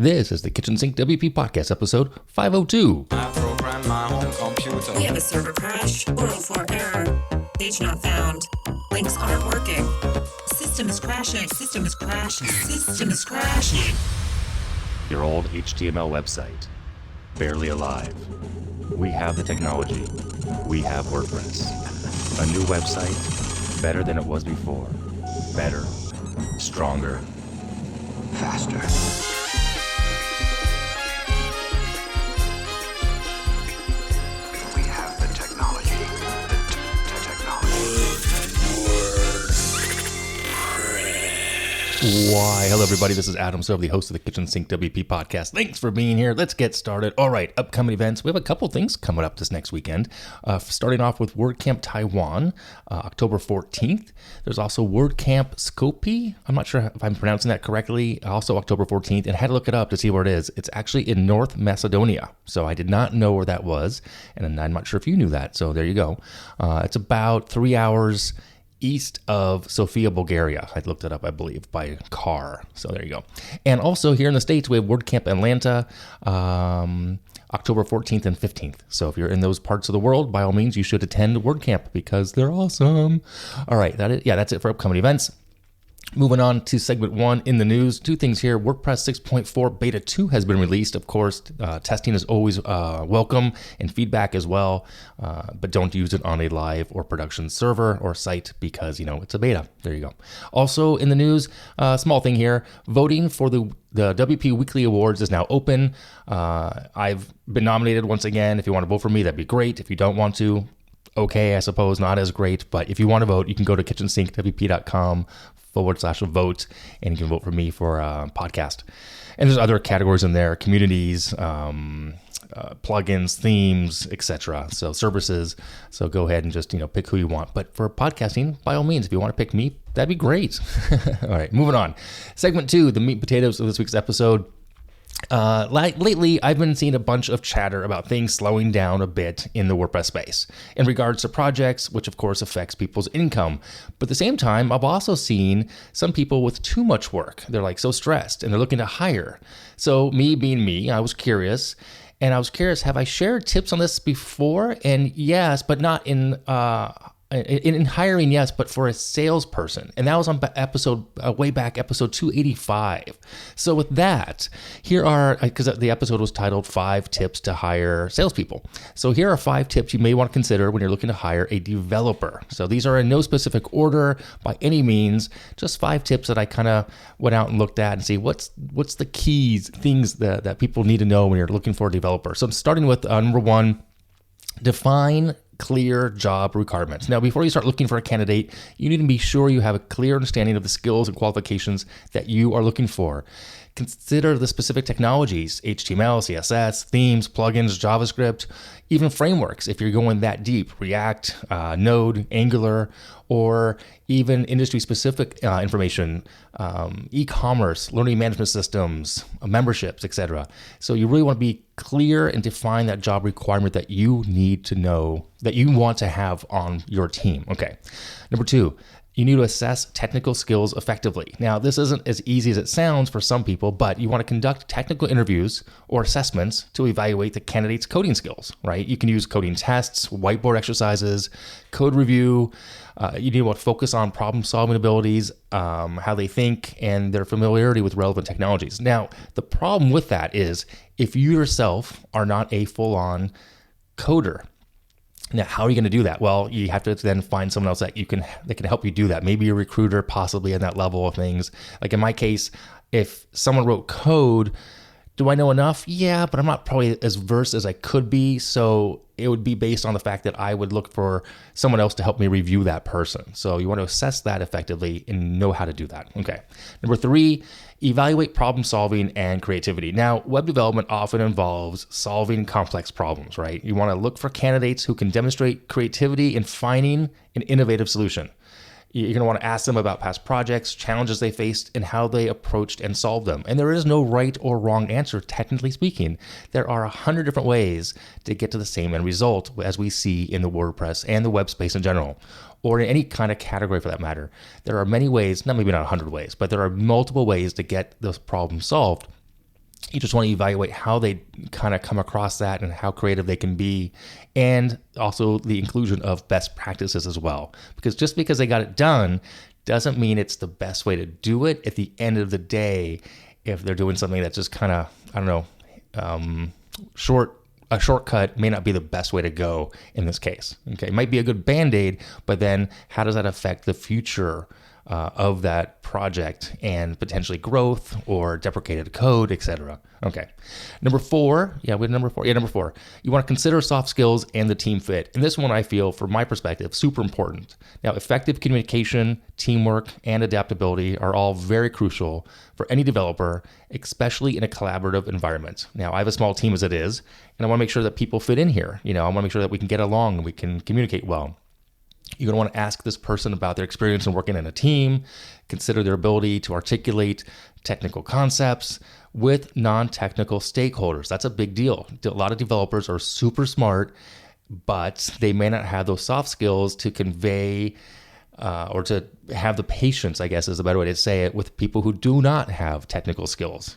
This is the Kitchen Sink WP Podcast, episode 502. I program my home computer. We have a server crash, 404 error, page not found, links aren't working, system is crashing, system is crashing, system is crashing. Your old HTML website, barely alive. We have the technology. We have WordPress. A new website, better than it was before. Better, stronger, faster. We have the technology. The technology. Why, hello everybody, this is Adam Silver, the host of the Kitchen Sink WP Podcast. Thanks for being here. Let's get started. All right, upcoming events. We have a couple things coming up this next weekend. Starting off with WordCamp Taiwan, October 14th. There's also WordCamp Skopje. I'm not sure if I'm pronouncing that correctly. Also October 14th, and I had to look it up to see where it is. It's actually in North Macedonia. So I did not know where that was, and I'm not sure if you knew that. So there you go. It's about 3 hours east of Sofia, Bulgaria. I looked it up, I believe, by car. So there you go. And also here in the States, we have WordCamp Atlanta, October 14th and 15th. So if you're in those parts of the world, by all means, you should attend WordCamp because they're awesome. All right, that's it for upcoming events. Moving on to segment 1 in the news. Two things here. WordPress 6.4 Beta 2 has been released. Of course, testing is always welcome and feedback as well, but don't use it on a live or production server or site because, it's a beta. There you go. Also in the news, small thing here, voting for the WP Weekly Awards is now open. I've been nominated once again. If you want to vote for me, that'd be great. If you don't want to, okay, I suppose not as great, but if you want to vote, you can go to kitchensinkwp.com/vote, and you can vote for me for a podcast. And there's other categories in there, communities, plugins, themes, etc. So services. So go ahead and just, pick who you want. But for podcasting, by all means, if you want to pick me, that'd be great. All right, moving on. Segment 2, the meat and potatoes of this week's episode. Lately, I've been seeing a bunch of chatter about things slowing down a bit in the WordPress space in regards to projects, which of course affects people's income. But at the same time, I've also seen some people with too much work. They're so stressed and they're looking to hire. So me being me, I was curious. And I was curious, have I shared tips on this before? And yes, but not in hiring, yes, but for a salesperson. And that was on way back, episode 285. So with that, here are, because the episode was titled 5 Tips to Hire Salespeople. So here are 5 tips you may want to consider when you're looking to hire a developer. So these are in no specific order by any means, just 5 tips that I kind of went out and looked at and see what's the keys, things that people need to know when you're looking for a developer. So I'm starting with number 1, define clear job requirements. Now, before you start looking for a candidate, you need to be sure you have a clear understanding of the skills and qualifications that you are looking for. Consider the specific technologies, HTML, CSS, themes, plugins, JavaScript, even frameworks if you're going that deep, React, Node, Angular, or even industry-specific information, e-commerce, learning management systems, memberships, etc. So you really want to be clear and define that job requirement that you need to know, that you want to have on your team. Okay. Number 2, you need to assess technical skills effectively. Now, this isn't as easy as it sounds for some people, but you want to conduct technical interviews or assessments to evaluate the candidate's coding skills, right? You can use coding tests, whiteboard exercises, code review. You need to focus on problem-solving abilities, how they think, and their familiarity with relevant technologies. Now, the problem with that is if you yourself are not a full-on coder, now, how are you going to do that? Well, you have to then find someone else that can help you do that. Maybe a recruiter, possibly in that level of things. Like in my case, if someone wrote code, do I know enough? Yeah, but I'm not probably as versed as I could be. So it would be based on the fact that I would look for someone else to help me review that person. So you want to assess that effectively and know how to do that. Okay. Number 3, evaluate problem solving and creativity. Now, web development often involves solving complex problems, right? You want to look for candidates who can demonstrate creativity in finding an innovative solution. You're going to want to ask them about past projects, challenges they faced, and how they approached and solved them. And there is no right or wrong answer, technically speaking. There are 100 different ways to get to the same end result, as we see in the WordPress and the web space in general, or in any kind of category for that matter. There are many ways, maybe not 100 ways, but there are multiple ways to get those problems solved. You just want to evaluate how they kind of come across that and how creative they can be, and also the inclusion of best practices as well. Because just because they got it done doesn't mean it's the best way to do it at the end of the day. If they're doing something that's just kind of, I don't know, a shortcut may not be the best way to go in this case. Okay, it might be a good Band-Aid, but then how does that affect the future of that project and potentially growth or deprecated code, etc. Okay. Number four. You want to consider soft skills and the team fit. And this one, I feel, from my perspective, super important. Now, effective communication, teamwork, and adaptability are all very crucial for any developer, especially in a collaborative environment. Now, I have a small team as it is, and I want to make sure that people fit in here. I want to make sure that we can get along and we can communicate well. You're going to want to ask this person about their experience in working in a team, consider their ability to articulate technical concepts with non-technical stakeholders. That's a big deal. A lot of developers are super smart, but they may not have those soft skills to convey or to have the patience, I guess is a better way to say it, with people who do not have technical skills,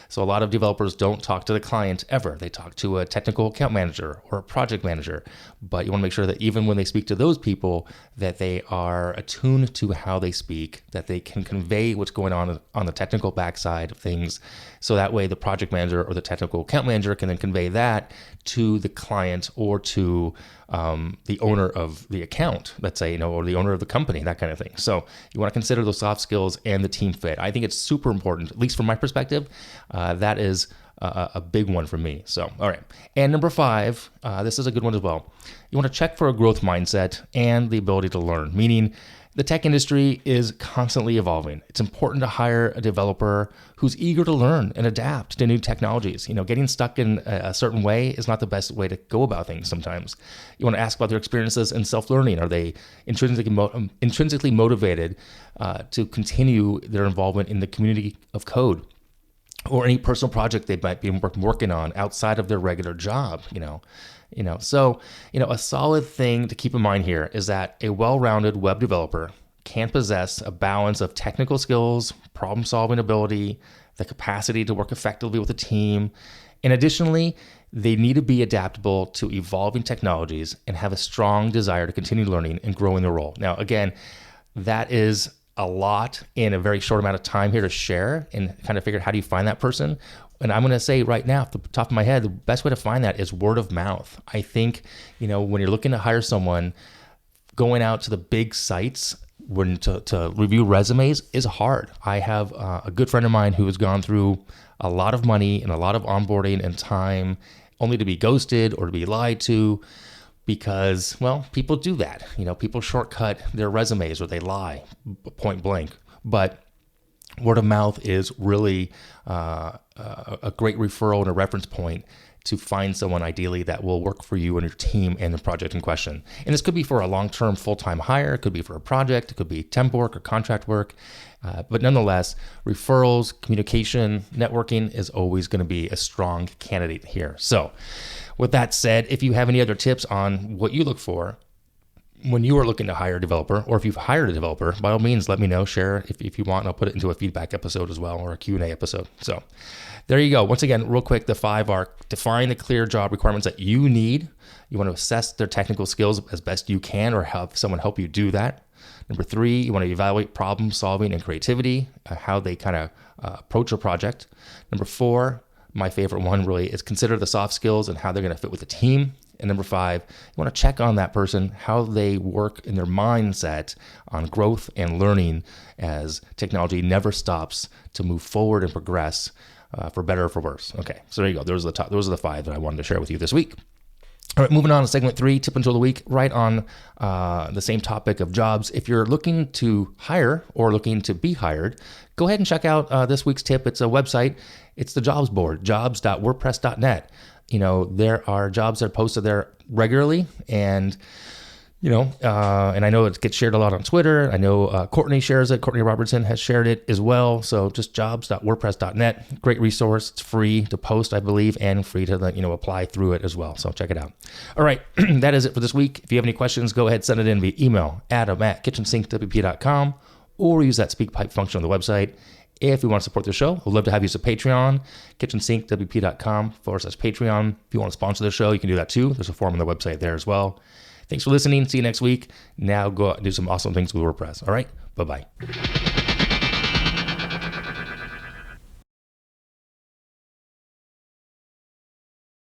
So a lot of developers don't talk to the client ever. They talk to a technical account manager or a project manager, but you want to make sure that even when they speak to those people, that they are attuned to how they speak, that they can convey what's going on the technical backside of things. So that way the project manager or the technical account manager can then convey that to the client or to the owner of the account, let's say, or the owner of the company, that kind of thing. So you want to consider those soft skills and the team fit. I think it's super important, at least from my perspective. That is a big one for me. So, all right. And number five, this is a good one as well. You want to check for a growth mindset and the ability to learn, meaning the tech industry is constantly evolving. It's important to hire a developer who's eager to learn and adapt to new technologies. Getting stuck in a certain way is not the best way to go about things sometimes. You want to ask about their experiences in self-learning. Are they intrinsically motivated to continue their involvement in the community of code, or any personal project they might be working on outside of their regular job, So, a solid thing to keep in mind here is that a well-rounded web developer can possess a balance of technical skills, problem-solving ability, the capacity to work effectively with a team, and additionally, they need to be adaptable to evolving technologies and have a strong desire to continue learning and growing their role. Now, again, that is a lot in a very short amount of time here to share and kind of figure out how do you find that person. And I'm going to say right now, off the top of my head, the best way to find that is word of mouth. I think, when you're looking to hire someone, going out to the big sites to review resumes is hard. I have a good friend of mine who has gone through a lot of money and a lot of onboarding and time only to be ghosted or to be lied to because, people do that. People shortcut their resumes or they lie point blank. But word of mouth is really a great referral and a reference point to find someone ideally that will work for you and your team and the project in question. And this could be for a long-term full-time hire. It could be for a project. It could be temp work or contract work. But nonetheless, referrals, communication, networking is always going to be a strong candidate here. So with that said, if you have any other tips on what you look for when you are looking to hire a developer, or if you've hired a developer, by all means, let me know, share if you want, and I'll put it into a feedback episode as well, or a Q&A episode. So there you go. Once again, real quick, the 5 are: define the clear job requirements that you need. You want to assess their technical skills as best you can, or have someone help you do that. Number 3, you want to evaluate problem solving and creativity, how they kind of approach a project. Number 4, my favorite one really, is consider the soft skills and how they're going to fit with the team. And number 5, you want to check on that person, how they work in their mindset on growth and learning, as technology never stops to move forward and progress for better or for worse. Okay, so there you go. Those are the 5 that I wanted to share with you this week. All right, moving on to segment 3, tip until the week, right on the same topic of jobs. If you're looking to hire or looking to be hired, go ahead and check out this week's tip. It's a website. It's the jobs board, jobs.wordpress.net. There are jobs that are posted there regularly, and and I know it gets shared a lot on Twitter. I know Courtney shares it. Courtney Robertson has shared it as well. So just jobs.wordpress.net, great resource. It's free to post, I believe, and free to apply through it as well. So check it out. All right, that is it for this week. If you have any questions, go ahead, send it in via email, adam@kitchensinkwp.com, or use that speak pipe function on the website. If you want to support the show, we'd love to have you as a Patreon, KitchensinkWP.com/Patreon. If you want to sponsor the show, you can do that too. There's a form on the website there as well. Thanks for listening. See you next week. Now go out and do some awesome things with WordPress. All right. Bye-bye.